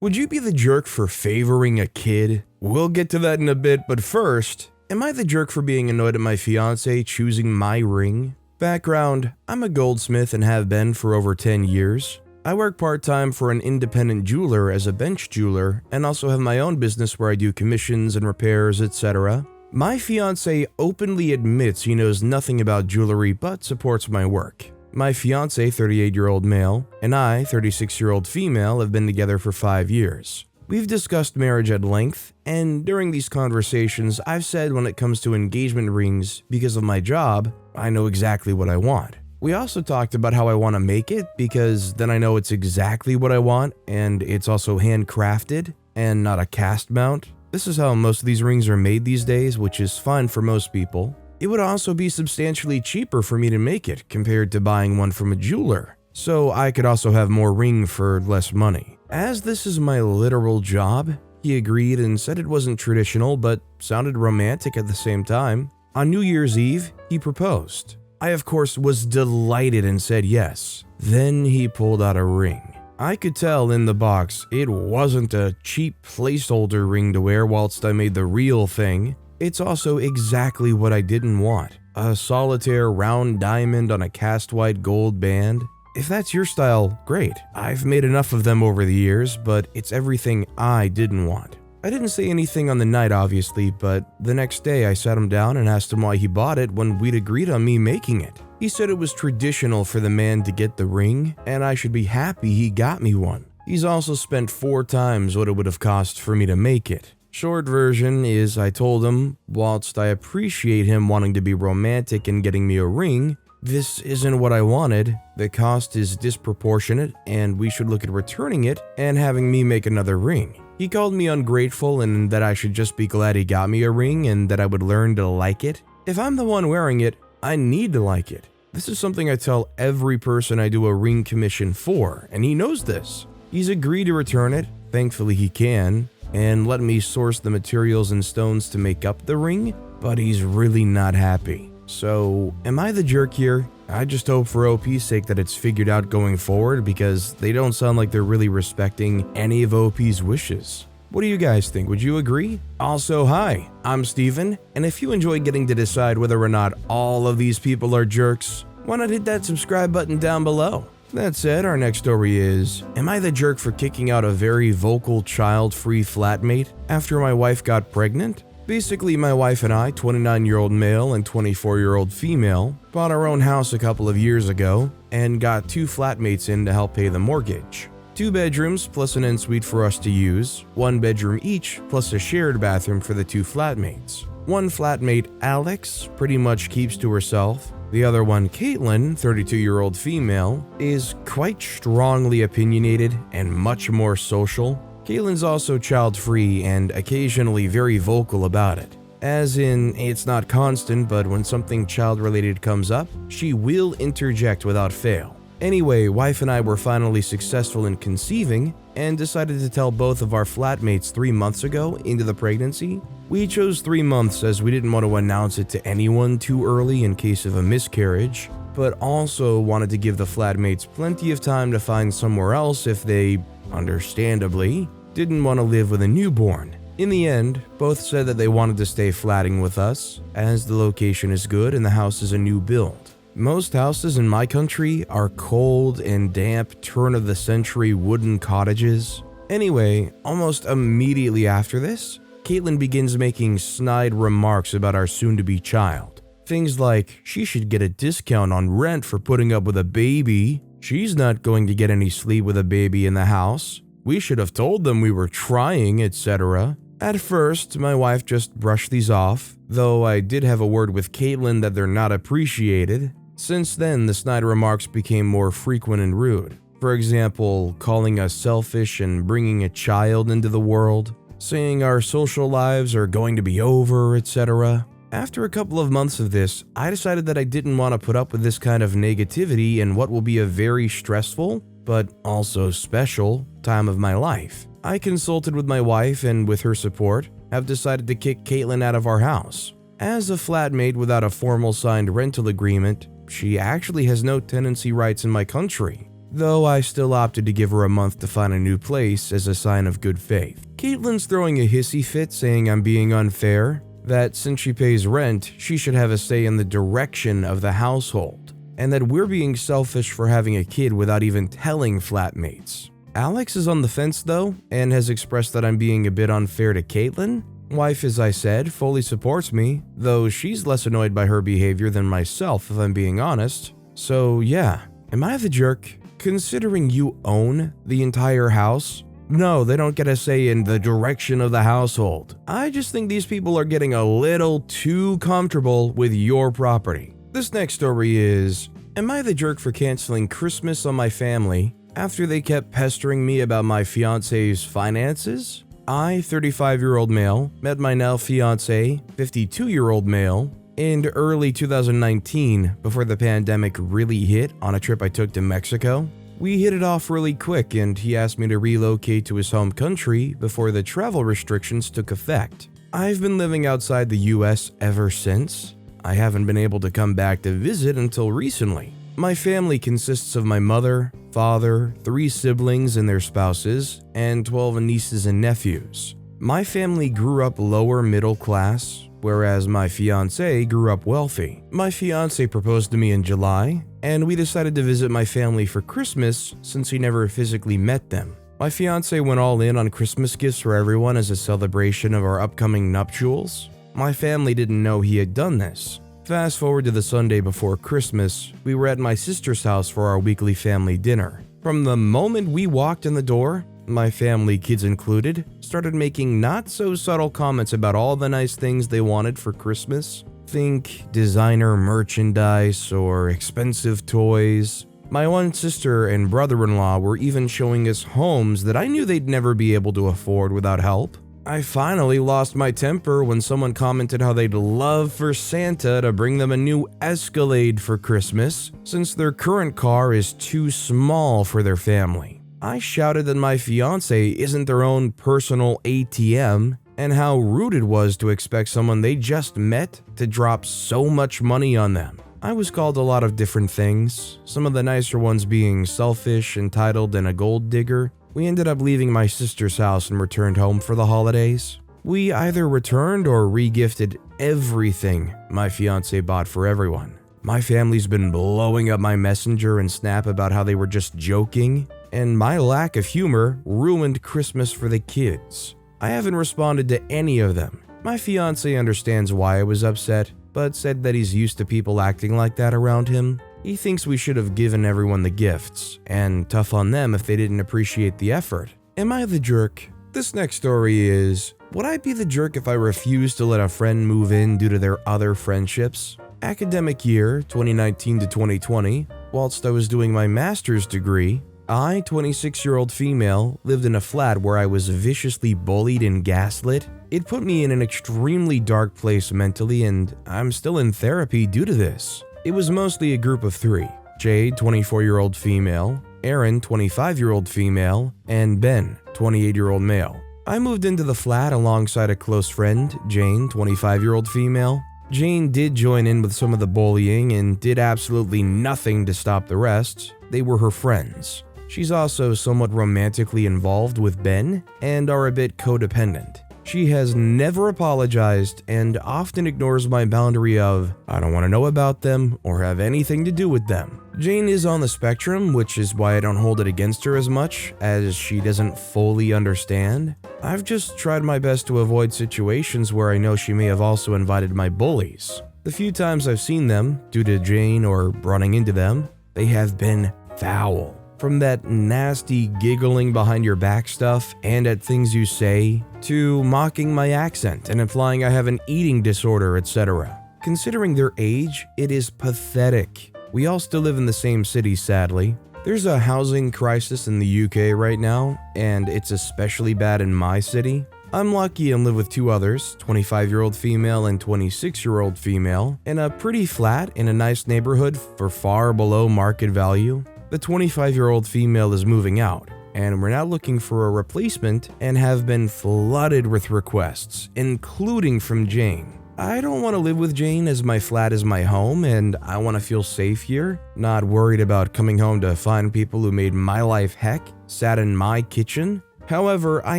Would you be the jerk for favoring a kid? We'll get to that in a bit, but first, am I the jerk for being annoyed at my fiancé choosing my ring? Background, I'm a goldsmith and have been for over 10 years. I work part-time for an independent jeweler as a bench jeweler and also have my own business where I do commissions and repairs, etc. My fiancé openly admits he knows nothing about jewelry but supports my work. My fiancé, 38-year-old male, and I, 36-year-old female, have been together for 5 years. We've discussed marriage at length, and during these conversations, I've said when it comes to engagement rings, because of my job, I know exactly what I want. We also talked about how I want to make it, because then I know it's exactly what I want, and it's also handcrafted, and not a cast mount. This is how most of these rings are made these days, which is fine for most people. It would also be substantially cheaper for me to make it compared to buying one from a jeweler, so I could also have more ring for less money. As this is my literal job, he agreed and said it wasn't traditional but sounded romantic at the same time. On New Year's Eve, he proposed. I of course was delighted and said yes. Then he pulled out a ring. I could tell in the box it wasn't a cheap placeholder ring to wear whilst I made the real thing. It's also exactly what I didn't want. A solitaire round diamond on a cast white gold band. If that's your style, great. I've made enough of them over the years, but it's everything I didn't want. I didn't say anything on the night obviously, but the next day I sat him down and asked him why he bought it when we'd agreed on me making it. He said it was traditional for the man to get the ring, and I should be happy he got me one. He's also spent 4 times what it would have cost for me to make it. Short version is I told him, whilst I appreciate him wanting to be romantic and getting me a ring, this isn't what I wanted, the cost is disproportionate, and we should look at returning it and having me make another ring. He called me ungrateful and that I should just be glad he got me a ring and that I would learn to like it. If I'm the one wearing it, I need to like it. This is something I tell every person I do a ring commission for, and he knows this. He's agreed to return it, thankfully he can, and let me source the materials and stones to make up the ring, but he's really not happy. So, am I the jerk here? I just hope for OP's sake that it's figured out going forward because they don't sound like they're really respecting any of OP's wishes. What do you guys think? Would you agree? Also, hi, I'm Steven, and if you enjoy getting to decide whether or not all of these people are jerks, why not hit that subscribe button down below? That said, our next story is, am I the jerk for kicking out a very vocal child-free flatmate after my wife got pregnant? Basically, my wife and I, 29-year-old male and 24-year-old female, bought our own house a couple of years ago and got 2 flatmates in to help pay the mortgage. 2 bedrooms plus an ensuite for us to use, 1 bedroom each plus a shared bathroom for the 2 flatmates. One flatmate, Alex, pretty much keeps to herself. The other one, Caitlin, 32-year-old female, is quite strongly opinionated and much more social. Caitlin's also child-free and occasionally very vocal about it. As in, it's not constant, but when something child-related comes up, she will interject without fail. Anyway, wife and I were finally successful in conceiving and decided to tell both of our flatmates 3 months ago into the pregnancy. We chose 3 months as we didn't want to announce it to anyone too early in case of a miscarriage, but also wanted to give the flatmates plenty of time to find somewhere else if they, understandably, didn't want to live with a newborn. In the end, both said that they wanted to stay flatting with us, as the location is good and the house is a new build. Most houses in my country are cold and damp turn-of-the-century wooden cottages. Anyway, almost immediately after this, Caitlin begins making snide remarks about our soon-to-be child. Things like, she should get a discount on rent for putting up with a baby, she's not going to get any sleep with a baby in the house, we should have told them we were trying, etc. At first, my wife just brushed these off, though I did have a word with Caitlin that they're not appreciated. Since then, the snide remarks became more frequent and rude. For example, calling us selfish and bringing a child into the world, saying our social lives are going to be over, etc. After a couple of months of this, I decided that I didn't want to put up with this kind of negativity in what will be a very stressful, but also special, time of my life. I consulted with my wife and with her support, have decided to kick Caitlin out of our house. As a flatmate without a formal signed rental agreement, she actually has no tenancy rights in my country. though I still opted to give her a month to find a new place as a sign of good faith. Caitlin's throwing a hissy fit saying I'm being unfair, that since she pays rent, she should have a say in the direction of the household, and that we're being selfish for having a kid without even telling flatmates. Alex is on the fence though, and has expressed that I'm being a bit unfair to Caitlin. Wife, as I said, fully supports me, though she's less annoyed by her behavior than myself if I'm being honest. So yeah, am I the jerk? Considering you own the entire house? No, they don't get a say in the direction of the household. I just think these people are getting a little too comfortable with your property. This next story is, am I the jerk for canceling Christmas on my family after they kept pestering me about my fiancé's finances? I, 35-year-old male, met my now fiancé, 52-year-old male, in early 2019 before the pandemic really hit on a trip I took to Mexico. We hit it off really quick and he asked me to relocate to his home country before the travel restrictions took effect. I've been living outside the US ever since. I haven't been able to come back to visit until recently. My family consists of my mother, father, 3 siblings and their spouses, and 12 nieces and nephews. My family grew up lower middle class, whereas my fiancé grew up wealthy. My fiancé proposed to me in July, and we decided to visit my family for Christmas since we never physically met them. My fiancé went all in on Christmas gifts for everyone as a celebration of our upcoming nuptials. My family didn't know he had done this. Fast forward to the Sunday before Christmas, we were at my sister's house for our weekly family dinner. From the moment we walked in the door, my family, kids included, started making not so subtle comments about all the nice things they wanted for Christmas. Think designer merchandise or expensive toys. My one sister and brother-in-law were even showing us homes that I knew they'd never be able to afford without help. I finally lost my temper when someone commented how they'd love for Santa to bring them a new Escalade for Christmas since their current car is too small for their family. I shouted that my fiancé isn't their own personal ATM and how rude it was to expect someone they just met to drop so much money on them. I was called a lot of different things, some of the nicer ones being selfish, entitled, and a gold digger. We ended up leaving my sister's house and returned home for the holidays. We either returned or re-gifted everything my fiancé bought for everyone. My family's been blowing up my Messenger and Snap about how they were just joking, and my lack of humor ruined Christmas for the kids. I haven't responded to any of them. My fiancé understands why I was upset, but said that he's used to people acting like that around him. He thinks we should have given everyone the gifts, and tough on them if they didn't appreciate the effort. Am I the jerk? This next story is, would I be the jerk if I refused to let a friend move in due to their other friendships? Academic year 2019 to 2020, whilst I was doing my master's degree, I, 26-year-old female, lived in a flat where I was viciously bullied and gaslit. It put me in an extremely dark place mentally, and I'm still in therapy due to this. It was mostly a group of 3, Jade, 24-year-old female, Aaron, 25-year-old female, and Ben, 28-year-old male. I moved into the flat alongside a close friend, Jane, 25-year-old female. Jane did join in with some of the bullying and did absolutely nothing to stop the rest. They were her friends. She's also somewhat romantically involved with Ben and are a bit codependent. She has never apologized and often ignores my boundary of, I don't want to know about them or have anything to do with them. Jane is on the spectrum, which is why I don't hold it against her as much, as she doesn't fully understand. I've just tried my best to avoid situations where I know she may have also invited my bullies. The few times I've seen them, due to Jane or running into them, they have been foul. From that nasty giggling behind your back stuff and at things you say, to mocking my accent and implying I have an eating disorder, etc. Considering their age, it is pathetic. We all still live in the same city, sadly. There's a housing crisis in the UK right now, and it's especially bad in my city. I'm lucky and live with 2 others, 25-year-old female and 26-year-old female, in a pretty flat in a nice neighborhood for far below market value. The 25-year-old female is moving out, and we're now looking for a replacement and have been flooded with requests, including from Jane. I don't want to live with Jane as my flat is my home and I want to feel safe here, not worried about coming home to find people who made my life heck, sat in my kitchen. However, I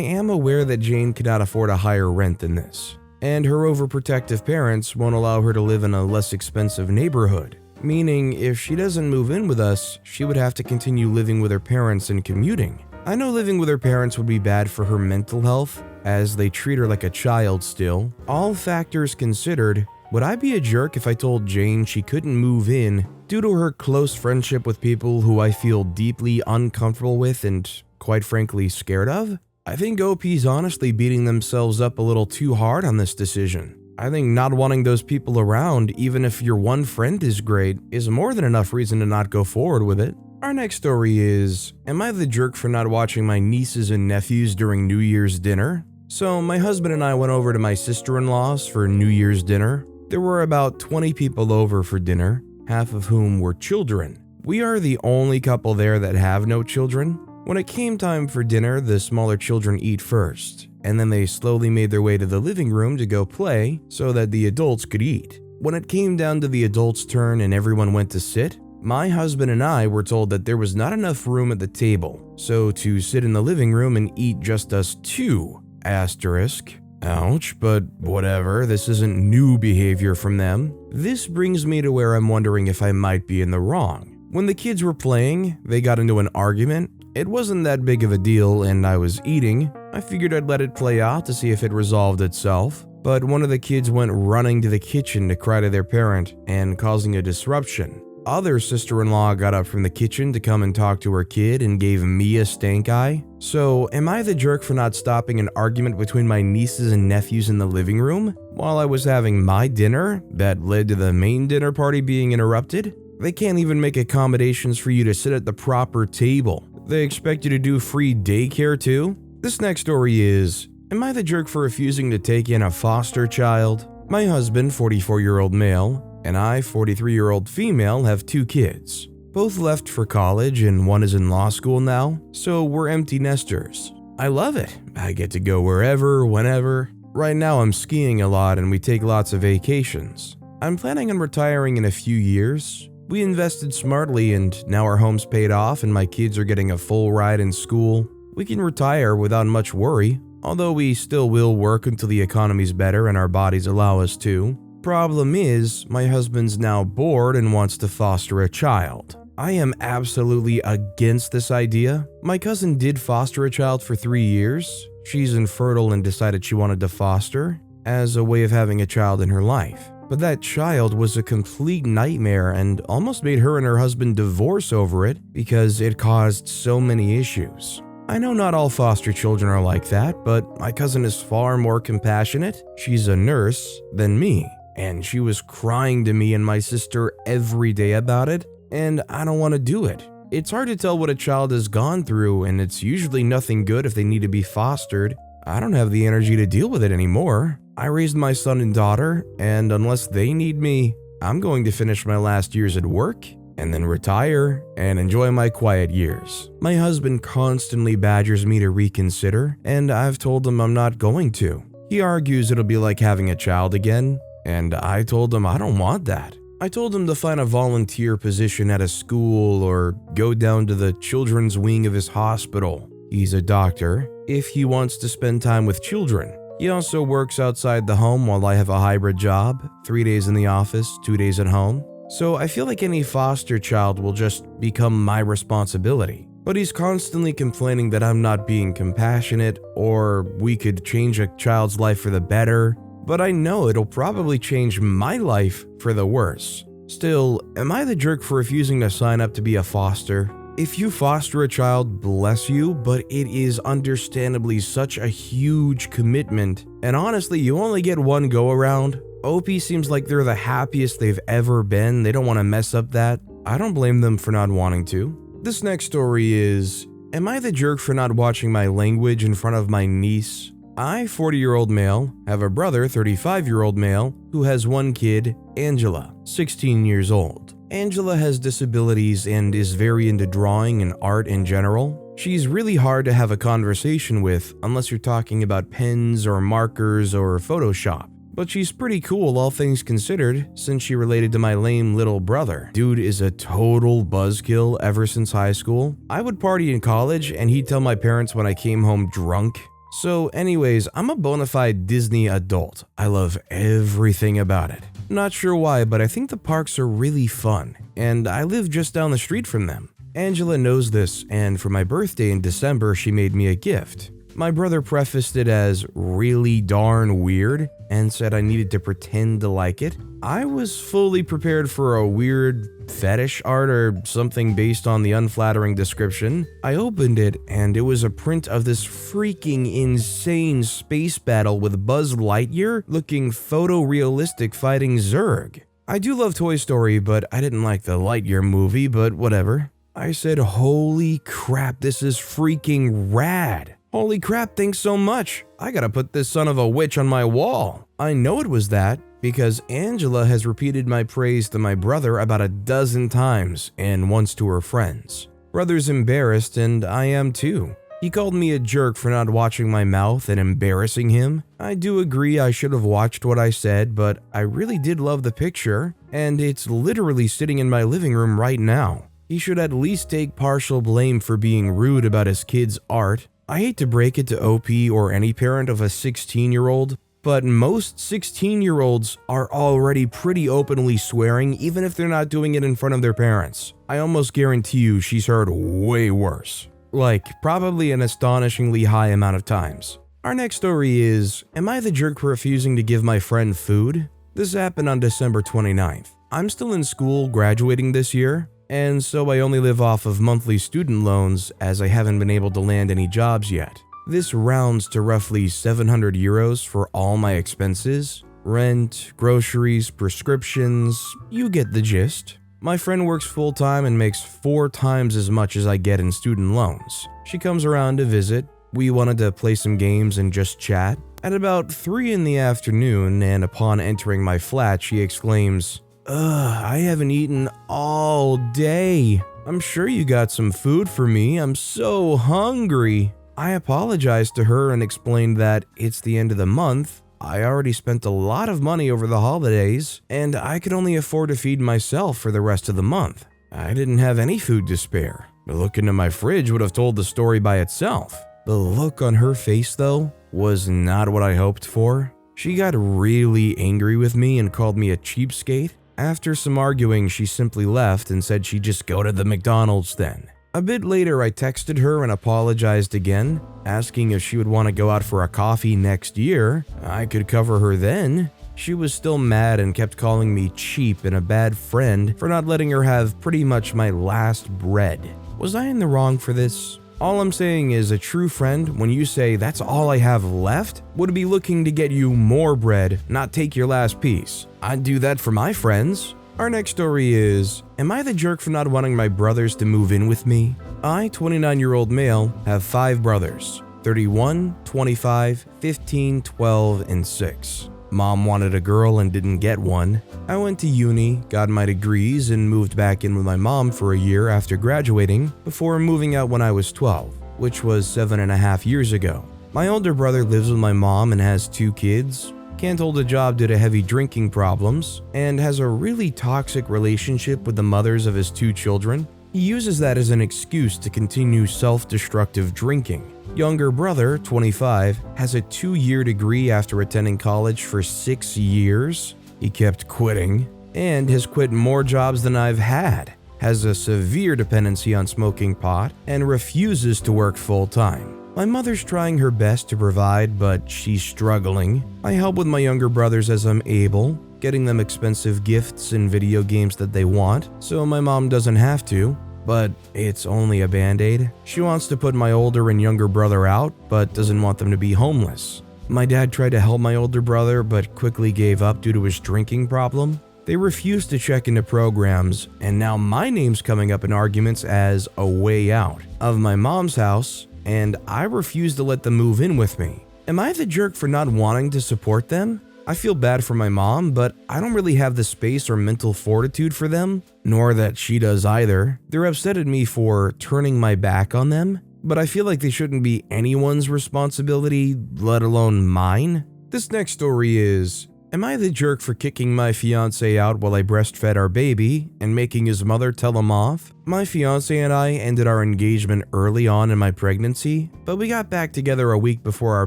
am aware that Jane cannot afford a higher rent than this, and her overprotective parents won't allow her to live in a less expensive neighborhood, meaning if she doesn't move in with us, she would have to continue living with her parents and commuting. I know living with her parents would be bad for her mental health, as they treat her like a child still. All factors considered, would I be a jerk if I told Jane she couldn't move in due to her close friendship with people who I feel deeply uncomfortable with and, quite frankly, scared of? I think OP's honestly beating themselves up a little too hard on this decision. I think not wanting those people around, even if your one friend is great, is more than enough reason to not go forward with it. Our next story is, am I the jerk for not watching my nieces and nephews during New Year's dinner? So my husband and I went over to my sister-in-law's for New Year's dinner. There were about 20 people over for dinner, half of whom were children. We are the only couple there that have no children. When it came time for dinner, the smaller children eat first, and then they slowly made their way to the living room to go play so that the adults could eat. When it came down to the adults' turn and everyone went to sit, my husband and I were told that there was not enough room at the table, so to sit in the living room and eat just us two. Asterisk. Ouch, but whatever, this isn't new behavior from them. This brings me to where I'm wondering if I might be in the wrong. When the kids were playing, they got into an argument. It wasn't that big of a deal and I was eating. I figured I'd let it play out to see if it resolved itself. But one of the kids went running to the kitchen to cry to their parent and causing a disruption. Other sister-in-law got up from the kitchen to come and talk to her kid and gave me a stank eye. So, am I the jerk for not stopping an argument between my nieces and nephews in the living room while I was having my dinner that led to the main dinner party being interrupted? They can't even make accommodations for you to sit at the proper table. They expect you to do free daycare too? This next story is, am I the jerk for refusing to take in a foster child? My husband, 44-year-old male, and I, 43-year-old female, have 2 kids. Both left for college and one is in law school now, so we're empty nesters. I love it. I get to go wherever, whenever. Right now I'm skiing a lot and we take lots of vacations. I'm planning on retiring in a few years. We invested smartly and now our home's paid off and my kids are getting a full ride in school. We can retire without much worry, although we still will work until the economy's better and our bodies allow us to. Problem is, my husband's now bored and wants to foster a child. I am absolutely against this idea. My cousin did foster a child for 3 years. She's infertile and decided she wanted to foster as a way of having a child in her life. But that child was a complete nightmare and almost made her and her husband divorce over it because it caused so many issues. I know not all foster children are like that, but my cousin is far more compassionate, she's a nurse, than me. And she was crying to me and my sister every day about it, and I don't want to do it. It's hard to tell what a child has gone through, and it's usually nothing good if they need to be fostered. I don't have the energy to deal with it anymore. I raised my son and daughter, and unless they need me, I'm going to finish my last years at work, and then retire, and enjoy my quiet years. My husband constantly badgers me to reconsider, and I've told him I'm not going to. He argues it'll be like having a child again, and I told him I don't want that. I told him to find a volunteer position at a school or go down to the children's wing of his hospital. He's a doctor, if he wants to spend time with children. He also works outside the home while I have a hybrid job, 3 days in the office, 2 days at home. So I feel like any foster child will just become my responsibility. But he's constantly complaining that I'm not being compassionate or we could change a child's life for the better. But I know it'll probably change my life for the worse. Still, am I the jerk for refusing to sign up to be a foster? If you foster a child, bless you, but it is understandably such a huge commitment. And honestly, you only get one go around. OP seems like they're the happiest they've ever been. They don't want to mess up that. I don't blame them for not wanting to. This next story is, am I the jerk for not watching my language in front of my niece? I, 40-year-old male, have a brother, 35-year-old male, who has one kid, Angela, 16 years old. Angela has disabilities and is very into drawing and art in general. She's really hard to have a conversation with unless you're talking about pens or markers or Photoshop. but she's pretty cool all things considered since she related to my lame little brother. Dude is a total buzzkill ever since high school. I would party in college and he'd tell my parents when I came home drunk. So anyways, I'm a bona fide Disney adult. I love everything about it. Not sure why, but I think the parks are really fun, and I live just down the street from them. Angela knows this, and for my birthday in December, she made me a gift. My brother prefaced it as really darn weird and said I needed to pretend to like it. I was fully prepared for a weird fetish art or something based on the unflattering description. I opened it and it was a print of this freaking insane space battle with Buzz Lightyear looking photorealistic fighting Zurg. I do love Toy Story, but I didn't like the Lightyear movie, but whatever. I said, holy crap, this is freaking rad. Holy crap, thanks so much. I gotta put this son of a witch on my wall. I know it was that because Angela has repeated my praise to my brother about a dozen times and once to her friends. Brother's embarrassed and I am too. He called me a jerk for not watching my mouth and embarrassing him. I do agree I should have watched what I said, but I really did love the picture and it's literally sitting in my living room right now. He should at least take partial blame for being rude about his kid's art. I hate to break it to OP or any parent of a 16-year-old, but most 16-year-olds are already pretty openly swearing even if they're not doing it in front of their parents. I almost guarantee you she's heard way worse. Like, probably an astonishingly high amount of times. Our next story is, am I the jerk for refusing to give my friend food? This happened on December 29th. I'm still in school graduating this year, and so I only live off of monthly student loans as I haven't been able to land any jobs yet. This rounds to roughly 700 euros for all my expenses. Rent, groceries, prescriptions, you get the gist. My friend works full-time and makes 4 times as much as I get in student loans. She comes around to visit. We wanted to play some games and just chat. At about 3 in the afternoon, and upon entering my flat, she exclaims, "Ugh, I haven't eaten all day. I'm sure you got some food for me. I'm so hungry." I apologized to her and explained that it's the end of the month. I already spent a lot of money over the holidays, and I could only afford to feed myself for the rest of the month. I didn't have any food to spare. A look into my fridge would have told the story by itself. The look on her face, though, was not what I hoped for. She got really angry with me and called me a cheapskate. After some arguing, she simply left and said she'd just go to the McDonald's then. A bit later, I texted her and apologized again, asking if she would want to go out for a coffee next year. I could cover her then. She was still mad and kept calling me cheap and a bad friend for not letting her have pretty much my last bread. Was I in the wrong for this? All I'm saying is a true friend, when you say that's all I have left, would be looking to get you more bread, not take your last piece. I'd do that for my friends. Our next story is, am I the jerk for not wanting my brothers to move in with me? I, 29-year-old male, have 5 brothers, 31, 25, 15, 12, and 6. Mom wanted a girl and didn't get one. I went to uni, got my degrees, and moved back in with my mom for a year after graduating before moving out when I was 12, which was 7.5 years ago. My older brother lives with my mom and has 2 kids, can't hold a job due to heavy drinking problems, and has a really toxic relationship with the mothers of his 2 children. He uses that as an excuse to continue self-destructive drinking. Younger brother, 25, has a 2-year degree after attending college for 6 years. He kept quitting, and has quit more jobs than I've had, has a severe dependency on smoking pot, and refuses to work full-time. My mother's trying her best to provide, but she's struggling. I help with my younger brothers as I'm able, getting them expensive gifts and video games that they want, so my mom doesn't have to. But it's only a band-aid. She wants to put my older and younger brother out, but doesn't want them to be homeless. My dad tried to help my older brother, but quickly gave up due to his drinking problem. They refused to check into programs, and now my name's coming up in arguments as a way out of my mom's house, and I refuse to let them move in with me. Am I the jerk for not wanting to support them? I feel bad for my mom, but I don't really have the space or mental fortitude for them, nor that she does either. They're upset at me for turning my back on them, but I feel like they shouldn't be anyone's responsibility, let alone mine. This next story is, Am I the jerk for kicking my fiancé out while I breastfed our baby and making his mother tell him off? My fiancé and I ended our engagement early on in my pregnancy, but we got back together a week before our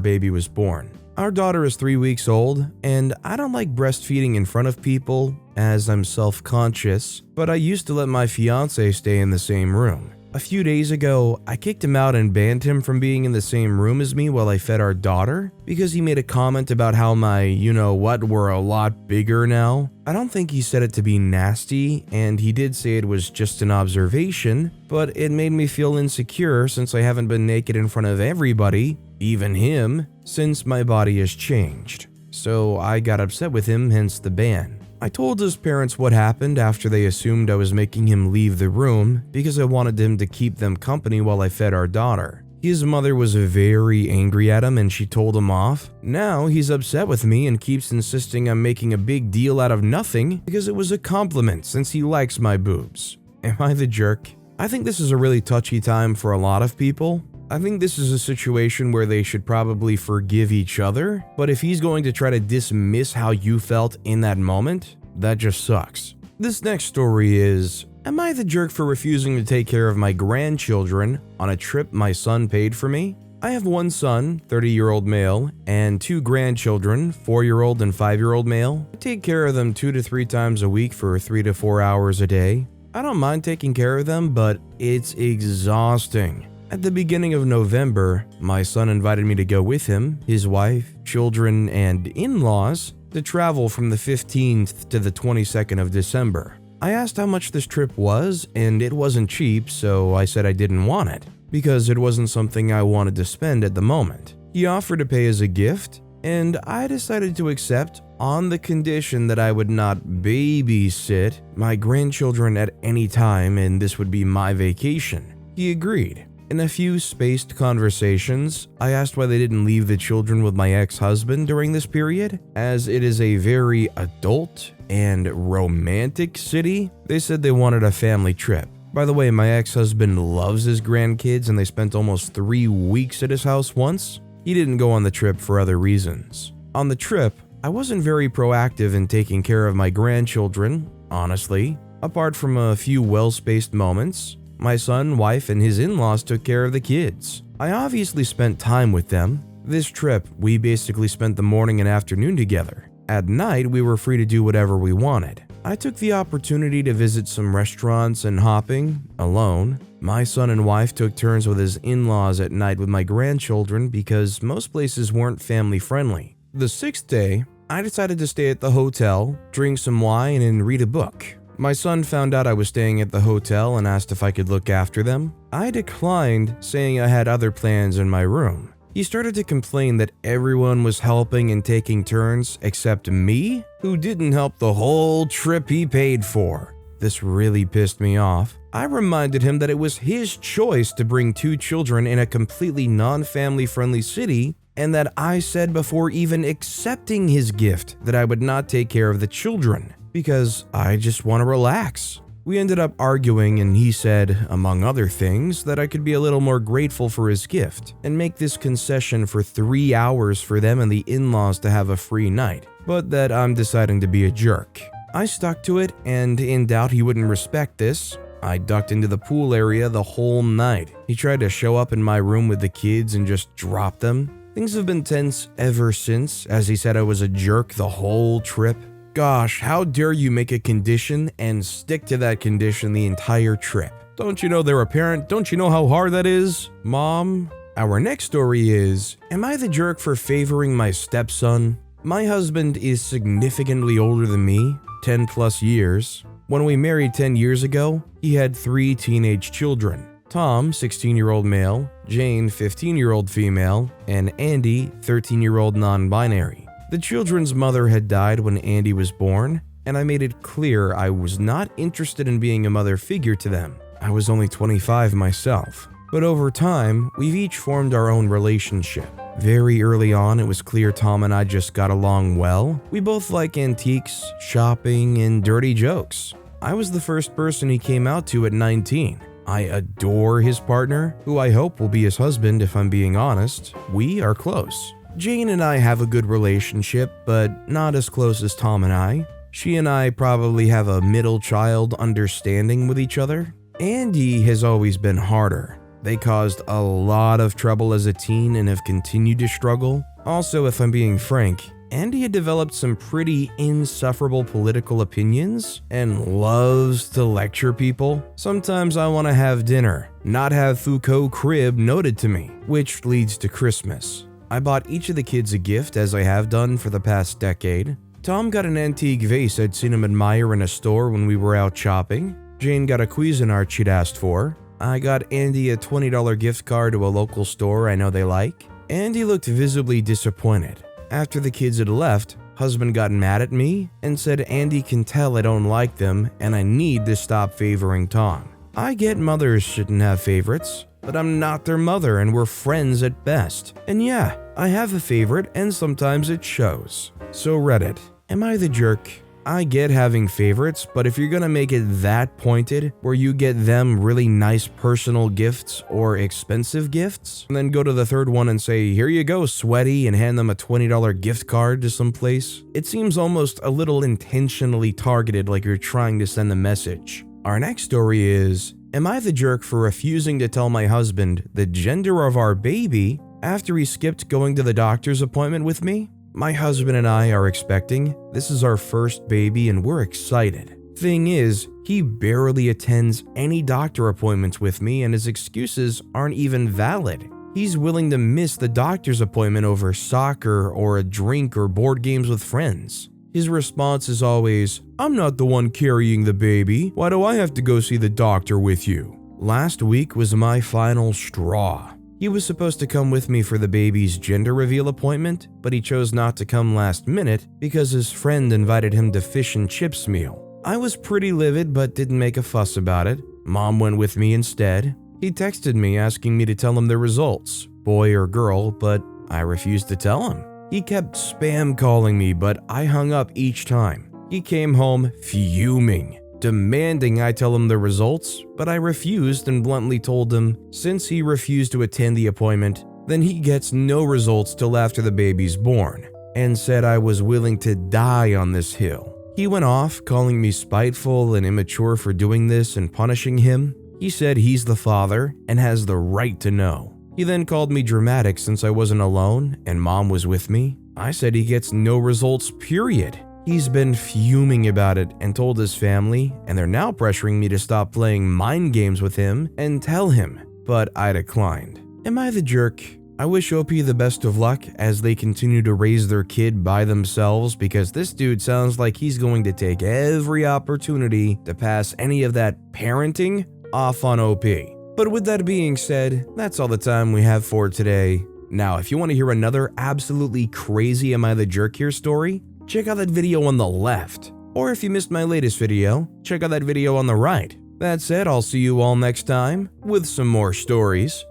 baby was born. Our daughter is 3 weeks old, and I don't like breastfeeding in front of people as I'm self-conscious, but I used to let my fiancé stay in the same room. A few days ago, I kicked him out and banned him from being in the same room as me while I fed our daughter because he made a comment about how my you-know-what were a lot bigger now. I don't think he said it to be nasty, and he did say it was just an observation, but it made me feel insecure since I haven't been naked in front of everybody, even him, since my body has changed. So I got upset with him, hence the ban. I told his parents what happened after they assumed I was making him leave the room because I wanted him to keep them company while I fed our daughter. His mother was very angry at him and she told him off. Now he's upset with me and keeps insisting I'm making a big deal out of nothing because it was a compliment since he likes my boobs. Am I the jerk? I think this is a really touchy time for a lot of people. I think this is a situation where they should probably forgive each other, but if he's going to try to dismiss how you felt in that moment, that just sucks. This next story is, am I the jerk for refusing to take care of my grandchildren on a trip my son paid for me? I have one son, 30-year-old male, and two grandchildren, 4-year-old and 5-year-old male. I take care of them 2 to 3 times a week for 3 to 4 hours a day. I don't mind taking care of them, but it's exhausting. At the beginning of November, my son invited me to go with him, his wife, children, and in-laws to travel from the 15th to the 22nd of December. I asked how much this trip was, and it wasn't cheap, so I said I didn't want it, because it wasn't something I wanted to spend at the moment. He offered to pay as a gift, and I decided to accept on the condition that I would not babysit my grandchildren at any time and this would be my vacation. He agreed. In a few spaced conversations, I asked why they didn't leave the children with my ex-husband during this period, as it is a very adult and romantic city. They said they wanted a family trip. By the way, my ex-husband loves his grandkids and they spent almost 3 weeks at his house once. He didn't go on the trip for other reasons. On the trip, I wasn't very proactive in taking care of my grandchildren, honestly. Apart from a few well-spaced moments, my son, wife, and his in-laws took care of the kids. I obviously spent time with them. This trip, we basically spent the morning and afternoon together. At night, we were free to do whatever we wanted. I took the opportunity to visit some restaurants and hopping, alone. My son and wife took turns with his in-laws at night with my grandchildren because most places weren't family-friendly. The 6th day, I decided to stay at the hotel, drink some wine, and read a book. My son found out I was staying at the hotel and asked if I could look after them. I declined, saying I had other plans in my room. He started to complain that everyone was helping and taking turns except me, who didn't help the whole trip he paid for. This really pissed me off. I reminded him that it was his choice to bring 2 children in a completely non-family friendly city, and that I said before even accepting his gift that I would not take care of the children, because I just want to relax. We ended up arguing and he said, among other things, that I could be a little more grateful for his gift and make this concession for 3 hours for them and the in-laws to have a free night, but that I'm deciding to be a jerk. I stuck to it, and in doubt he wouldn't respect this, I ducked into the pool area the whole night. He tried to show up in my room with the kids and just drop them. Things have been tense ever since, as he said I was a jerk the whole trip. Gosh, how dare you make a condition and stick to that condition the entire trip? Don't you know they're a parent? Don't you know how hard that is, Mom? Our next story is, am I the jerk for favoring my stepson? My husband is significantly older than me, 10 plus years. When we married 10 years ago, he had 3 teenage children. Tom, 16-year-old male, Jane, 15-year-old female, and Andy, 13-year-old non-binary. The children's mother had died when Andy was born, and I made it clear I was not interested in being a mother figure to them. I was only 25 myself. But over time, we've each formed our own relationship. Very early on, it was clear Tom and I just got along well. We both like antiques, shopping, and dirty jokes. I was the first person he came out to at 19. I adore his partner, who I hope will be his husband if I'm being honest. We are close. Jane and I have a good relationship, but not as close as Tom and I. She and I probably have a middle child understanding with each other. Andy has always been harder. They caused a lot of trouble as a teen and have continued to struggle. Also, if I'm being frank, Andy had developed some pretty insufferable political opinions and loves to lecture people. Sometimes I want to have dinner, not have Foucault crib noted to me, which leads to Christmas. I bought each of the kids a gift, as I have done for the past decade. Tom got an antique vase I'd seen him admire in a store when we were out shopping. Jane got a Cuisinart she'd asked for. I got Andy a $20 gift card to a local store I know they like. Andy looked visibly disappointed. After the kids had left, husband got mad at me and said Andy can tell I don't like them and I need to stop favoring Tom. I get mothers shouldn't have favorites, but I'm not their mother and we're friends at best. And yeah, I have a favorite and sometimes it shows. So Reddit, am I the jerk? I get having favorites, but if you're gonna make it that pointed, where you get them really nice personal gifts or expensive gifts, and then go to the third one and say, here you go, sweaty, and hand them a $20 gift card to some place, it seems almost a little intentionally targeted, like you're trying to send a message. Our next story is, am I the jerk for refusing to tell my husband the gender of our baby after he skipped going to the doctor's appointment with me? My husband and I are expecting. This is our first baby and we're excited. Thing is, he barely attends any doctor appointments with me and his excuses aren't even valid. He's willing to miss the doctor's appointment over soccer or a drink or board games with friends. His response is always, I'm not the one carrying the baby. Why do I have to go see the doctor with you? Last week was my final straw. He was supposed to come with me for the baby's gender reveal appointment, but he chose not to come last minute because his friend invited him to fish and chips meal. I was pretty livid but didn't make a fuss about it. Mom went with me instead. He texted me asking me to tell him the results, boy or girl, but I refused to tell him. He kept spam calling me, but I hung up each time. He came home fuming, demanding I tell him the results, but I refused and bluntly told him since he refused to attend the appointment, then he gets no results till after the baby's born, and said I was willing to die on this hill. He went off, calling me spiteful and immature for doing this and punishing him. He said he's the father and has the right to know. He then called me dramatic since I wasn't alone and mom was with me. I said he gets no results, period. He's been fuming about it and told his family, and they're now pressuring me to stop playing mind games with him and tell him, but I declined. Am I the jerk? I wish OP the best of luck as they continue to raise their kid by themselves because this dude sounds like he's going to take every opportunity to pass any of that parenting off on OP. But with that being said, that's all the time we have for today. Now, if you want to hear another absolutely crazy Am I the Jerk Here story, check out that video on the left. Or if you missed my latest video, check out that video on the right. That said, I'll see you all next time with some more stories.